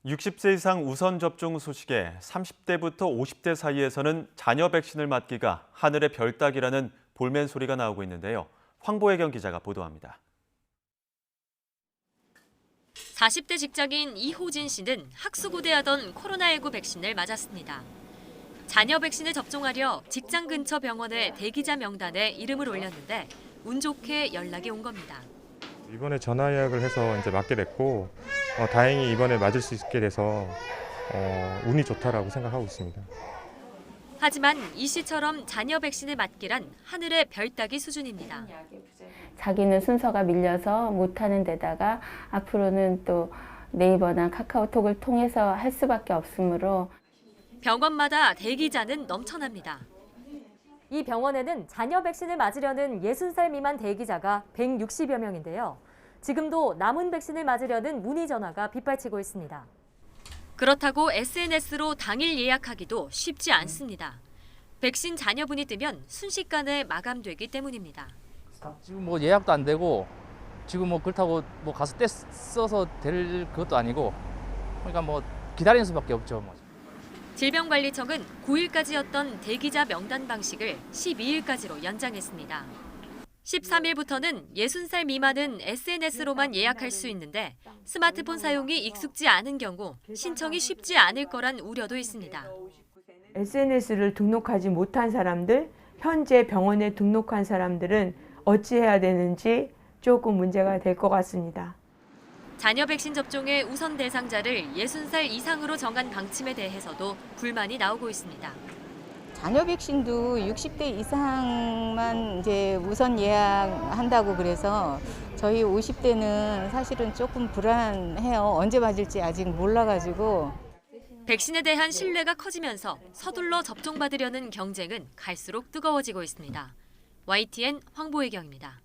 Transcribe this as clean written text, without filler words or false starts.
60세 이상 우선 접종 소식에 30대부터 50대 사이에서는 자녀 백신을 맞기가 하늘의 별 따기라는 볼멘 소리가 나오고 있는데요. 황보혜경 기자가 보도합니다. 40대 직장인 이호진 씨는 학수고대하던 코로나19 백신을 맞았습니다. 자녀 백신을 접종하려 직장 근처 병원의 대기자 명단에 이름을 올렸는데 운 좋게 연락이 온 겁니다. 이번에 전화 예약을 해서 이제 맞게 됐고 다행히 이번에 맞을 수 있게 돼서 운이 좋다라고 생각하고 있습니다. 하지만 이 씨처럼 자녀 백신을 맞기란 하늘의 별 따기 수준입니다. 자기는 순서가 밀려서 못하는 데다가 앞으로는 또 네이버나 카카오톡을 통해서 할 수밖에 없으므로 병원마다 대기자는 넘쳐납니다. 이 병원에는 자녀 백신을 맞으려는 60살 미만 대기자가 160여 명인데요. 지금도 남은 백신을 맞으려는 문의 전화가 빗발치고 있습니다. 그렇다고 SNS로 당일 예약하기도 쉽지 않습니다. 백신 잔여분이 뜨면 순식간에 마감되기 때문입니다. 지금 뭐 예약도 안 되고 지금 뭐 그렇다고 뭐 가서 떼 써서 될 것도 아니고 그러니까 뭐 기다리는 수밖에 없죠. 질병관리청은 9일까지였던 대기자 명단 방식을 12일까지로 연장했습니다. 13일부터는 60살 미만은 SNS로만 예약할 수 있는데 스마트폰 사용이 익숙지 않은 경우 신청이 쉽지 않을 거란 우려도 있습니다. SNS를 등록하지 못한 사람들, 현재 병원에 등록한 사람들은 어찌해야 되는지 조금 문제가 될 것 같습니다. 자녀 백신 접종의 우선 대상자를 60살 이상으로 정한 방침에 대해서도 불만이 나오고 있습니다. 자녀 백신도 60대 이상만 이제 우선 예약한다고 그래서 저희 50대는 사실은 조금 불안해요. 언제 맞을지 아직 몰라가지고. 백신에 대한 신뢰가 커지면서 서둘러 접종받으려는 경쟁은 갈수록 뜨거워지고 있습니다. YTN 황보혜경입니다.